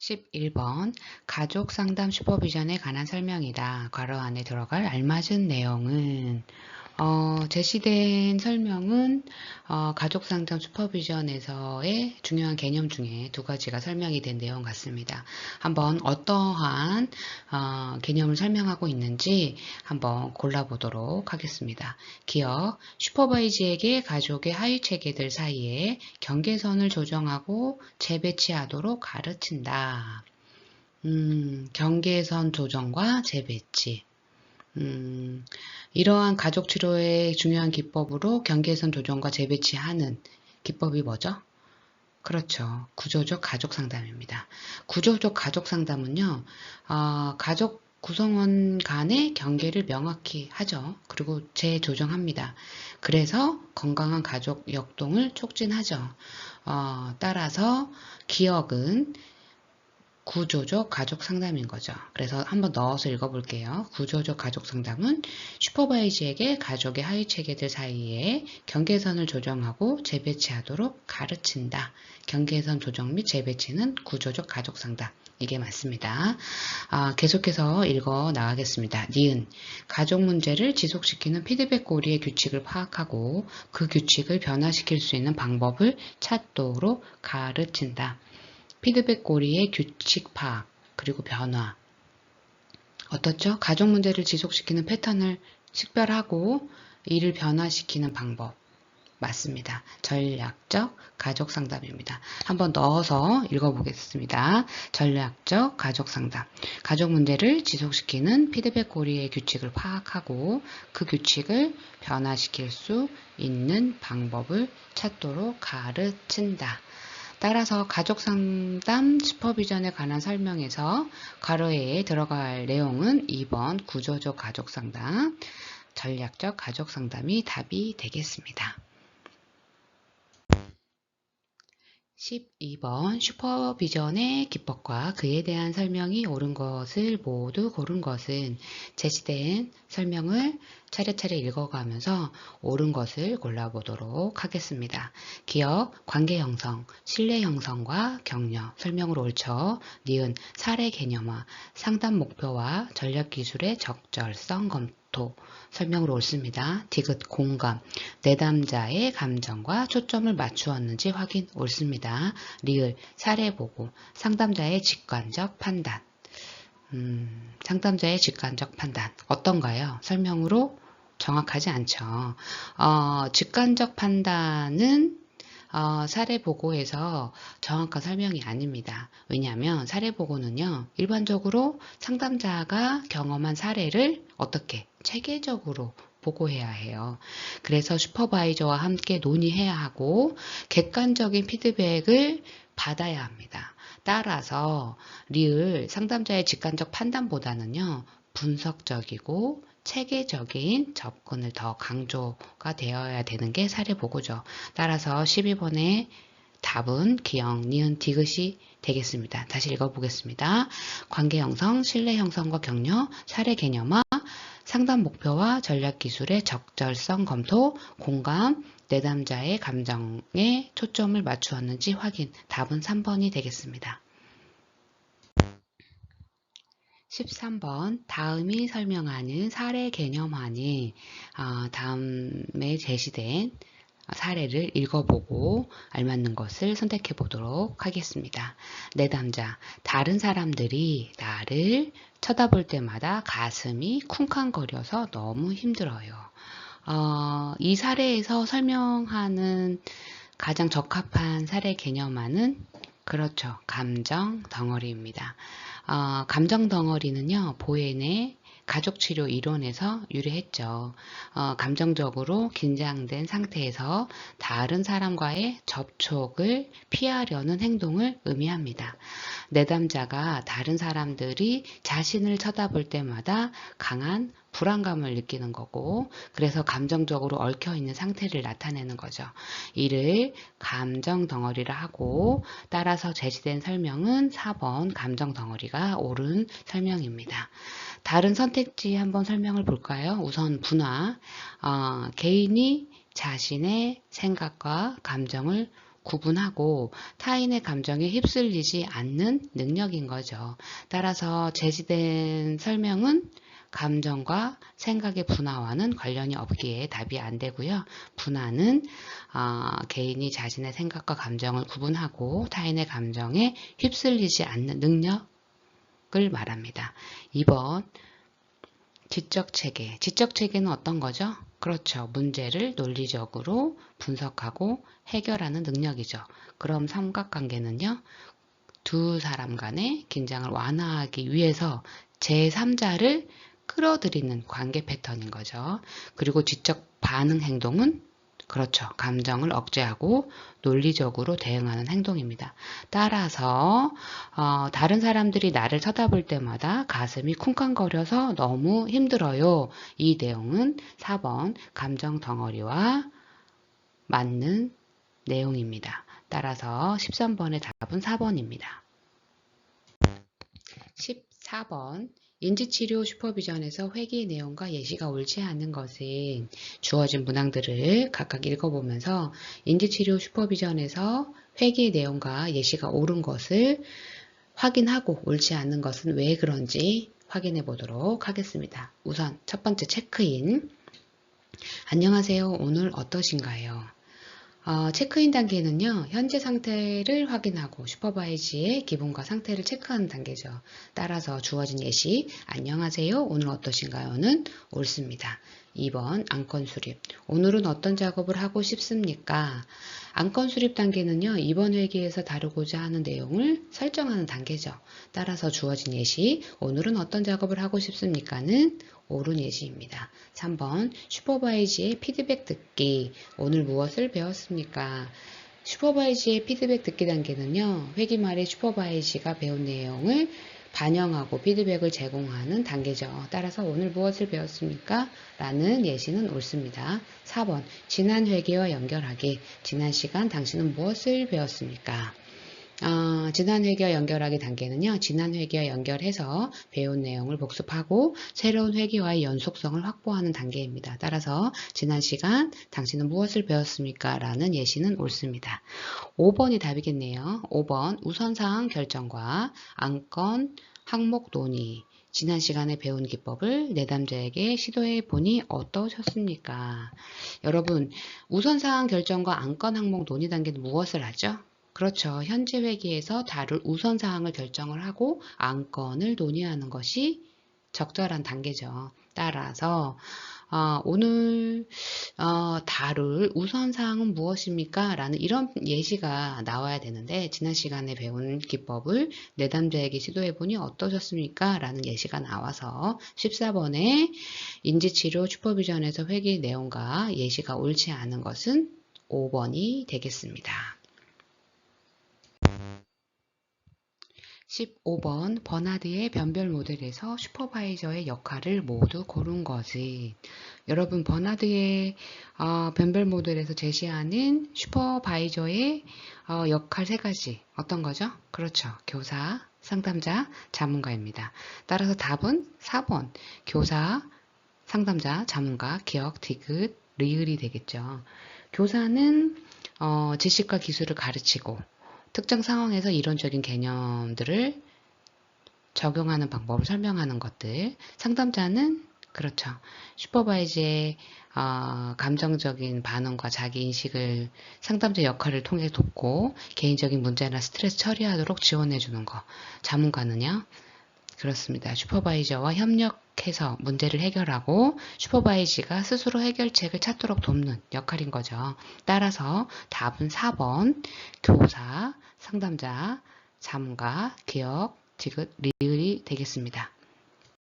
11번 가족 상담 슈퍼비전에 관한 설명이다. 괄호 안에 들어갈 알맞은 내용은 제시된 설명은 가족 상담 슈퍼비전에서의 중요한 개념 중에 두 가지가 설명이 된 내용 같습니다. 한번 어떠한 개념을 설명하고 있는지 한번 골라보도록 하겠습니다. 기억, 슈퍼바이즈에게 가족의 하위 체계들 사이에 경계선을 조정하고 재배치하도록 가르친다. 경계선 조정과 재배치. 이러한 가족 치료의 중요한 기법으로 경계선 조정과 재배치하는 기법이 뭐죠? 그렇죠. 구조적 가족 상담입니다. 구조적 가족 상담은요, 가족 구성원 간의 경계를 명확히 하죠. 그리고 재조정합니다. 그래서 건강한 가족 역동을 촉진하죠. 따라서 기억은 구조적 가족 상담인 거죠. 그래서 한번 넣어서 읽어볼게요. 구조적 가족 상담은 슈퍼바이즈에게 가족의 하위 체계들 사이에 경계선을 조정하고 재배치하도록 가르친다. 경계선 조정 및 재배치는 구조적 가족 상담. 이게 맞습니다. 계속해서 읽어 나가겠습니다. 니은, 가족 문제를 지속시키는 피드백 고리의 규칙을 파악하고 그 규칙을 변화시킬 수 있는 방법을 찾도록 가르친다. 피드백 고리의 규칙 파악, 그리고 변화. 어떻죠? 가족 문제를 지속시키는 패턴을 식별하고 이를 변화시키는 방법. 맞습니다. 전략적 가족 상담입니다. 한번 넣어서 읽어보겠습니다. 전략적 가족 상담. 가족 문제를 지속시키는 피드백 고리의 규칙을 파악하고 그 규칙을 변화시킬 수 있는 방법을 찾도록 가르친다. 따라서 가족상담 슈퍼비전에 관한 설명에서 괄호에 들어갈 내용은 2번 구조적 가족상담, 전략적 가족상담이 답이 되겠습니다. 12번 슈퍼비전의 기법과 그에 대한 설명이 옳은 것을 모두 고른 것은 제시된 설명을 차례차례 읽어가면서 옳은 것을 골라보도록 하겠습니다. 기억, 관계 형성, 신뢰 형성과 격려, 설명으로 옳죠. 니은, 사례 개념화, 상담 목표와 전략 기술의 적절성 검토, 설명으로 옳습니다. 디귿, 공감, 내담자의 감정과 초점을 맞추었는지 확인 옳습니다. 리을, 사례 보고, 상담자의 직관적 판단. 상담자의 직관적 판단. 어떤가요? 설명으로 정확하지 않죠. 직관적 판단은 사례 보고에서 정확한 설명이 아닙니다. 왜냐하면 사례 보고는요, 일반적으로 상담자가 경험한 사례를 어떻게 체계적으로 보고해야 해요. 그래서 슈퍼바이저와 함께 논의해야 하고 객관적인 피드백을 받아야 합니다. 따라서 리을 상담자의 직관적 판단보다는요, 분석적이고 체계적인 접근을 더 강조가 되어야 되는 게 사례 보고죠. 따라서 12번의 답은 기억, 니은, 디귿이 되겠습니다. 다시 읽어보겠습니다. 관계 형성, 신뢰 형성과 격려, 사례 개념화, 상담 목표와 전략 기술의 적절성 검토, 공감, 내담자의 감정에 초점을 맞추었는지 확인. 답은 3번이 되겠습니다. 13번 다음이 설명하는 사례 개념화는 다음에 제시된 사례를 읽어보고 알맞는 것을 선택해 보도록 하겠습니다. 내담자, 다른 사람들이 나를 쳐다볼 때마다 가슴이 쿵쾅거려서 너무 힘들어요. 이 사례에서 설명하는 가장 적합한 사례 개념화는 그렇죠. 감정 덩어리입니다. 감정 덩어리는요, 보엔의 가족치료 이론에서 유래했죠. 감정적으로 긴장된 상태에서 다른 사람과의 접촉을 피하려는 행동을 의미합니다. 내담자가 다른 사람들이 자신을 쳐다볼 때마다 강한 불안감을 느끼는 거고, 그래서 감정적으로 얽혀있는 상태를 나타내는 거죠. 이를 감정 덩어리라 하고, 따라서 제시된 설명은 4번 감정 덩어리가 옳은 설명입니다. 다른 선택지 한번 설명을 볼까요? 우선 분화, 개인이 자신의 생각과 감정을 구분하고 타인의 감정에 휩쓸리지 않는 능력인 거죠. 따라서 제시된 설명은 감정과 생각의 분화와는 관련이 없기에 답이 안 되고요. 분화는 개인이 자신의 생각과 감정을 구분하고 타인의 감정에 휩쓸리지 않는 능력을 말합니다. 2번 지적체계. 지적체계는 어떤 거죠? 그렇죠. 문제를 논리적으로 분석하고 해결하는 능력이죠. 그럼 삼각관계는요. 두 사람 간의 긴장을 완화하기 위해서 제3자를 끌어들이는 관계 패턴인 거죠. 그리고 지적 반응 행동은 그렇죠. 감정을 억제하고 논리적으로 대응하는 행동입니다. 따라서 다른 사람들이 나를 쳐다볼 때마다 가슴이 쿵쾅거려서 너무 힘들어요. 이 내용은 4번 감정 덩어리와 맞는 내용입니다. 따라서 13번의 답은 4번입니다. 14번 인지치료 슈퍼비전에서 회계의 내용과 예시가 옳지 않은 것은 주어진 문항들을 각각 읽어보면서 인지치료 슈퍼비전에서 회계의 내용과 예시가 옳은 것을 확인하고 옳지 않은 것은 왜 그런지 확인해 보도록 하겠습니다. 우선 첫 번째 체크인. 안녕하세요. 오늘 어떠신가요? 체크인 단계는요, 현재 상태를 확인하고 슈퍼바이지의 기분과 상태를 체크하는 단계죠. 따라서 주어진 예시, 안녕하세요, 오늘 어떠신가요?는 옳습니다. 2번, 안건 수립. 오늘은 어떤 작업을 하고 싶습니까? 안건 수립 단계는요, 이번 회계에서 다루고자 하는 내용을 설정하는 단계죠. 따라서 주어진 예시, 오늘은 어떤 작업을 하고 싶습니까?는 옳은 예시입니다. 3번 슈퍼바이지의 피드백 듣기. 오늘 무엇을 배웠습니까? 슈퍼바이지의 피드백 듣기 단계는요. 회기 말에 슈퍼바이지가 배운 내용을 반영하고 피드백을 제공하는 단계죠. 따라서 오늘 무엇을 배웠습니까? 라는 예시는 옳습니다. 4번 지난 회계와 연결하기. 지난 시간 당신은 무엇을 배웠습니까? 지난 회계와 연결하기 단계는요. 지난 회계와 연결해서 배운 내용을 복습하고 새로운 회계와의 연속성을 확보하는 단계입니다. 따라서 지난 시간 당신은 무엇을 배웠습니까? 라는 예시는 옳습니다. 5번이 답이겠네요. 5번 우선사항 결정과 안건 항목 논의. 지난 시간에 배운 기법을 내담자에게 시도해 보니 어떠셨습니까? 여러분, 우선사항 결정과 안건 항목 논의 단계는 무엇을 하죠? 그렇죠. 현재 회계에서 다룰 우선사항을 결정을 하고 안건을 논의하는 것이 적절한 단계죠. 따라서 오늘 다룰 우선사항은 무엇입니까? 라는 이런 예시가 나와야 되는데 지난 시간에 배운 기법을 내담자에게 시도해보니 어떠셨습니까? 라는 예시가 나와서 14번에 인지치료 슈퍼비전에서 회계 내용과 예시가 옳지 않은 것은 5번이 되겠습니다. 15번 버나드의 변별 모델에서 슈퍼바이저의 역할을 모두 고른 것은 여러분 버나드의 변별 모델에서 제시하는 슈퍼바이저의 역할 세 가지 어떤 거죠? 그렇죠. 교사, 상담자, 자문가입니다. 따라서 답은 4번 교사, 상담자, 자문가, 기억, 디귿, 리을이 되겠죠. 교사는 지식과 기술을 가르치고 특정 상황에서 이론적인 개념들을 적용하는 방법을 설명하는 것들. 상담자는 그렇죠. 슈퍼바이즈의 감정적인 반응과 자기 인식을 상담자 역할을 통해 돕고 개인적인 문제나 스트레스 처리하도록 지원해 주는 거. 자문가는요. 그렇습니다. 슈퍼바이저와 협력해서 문제를 해결하고 슈퍼바이저가 스스로 해결책을 찾도록 돕는 역할인 거죠. 따라서 답은 4번 교사, 상담자, 자문가, 기억, 디귿, 리을이 되겠습니다.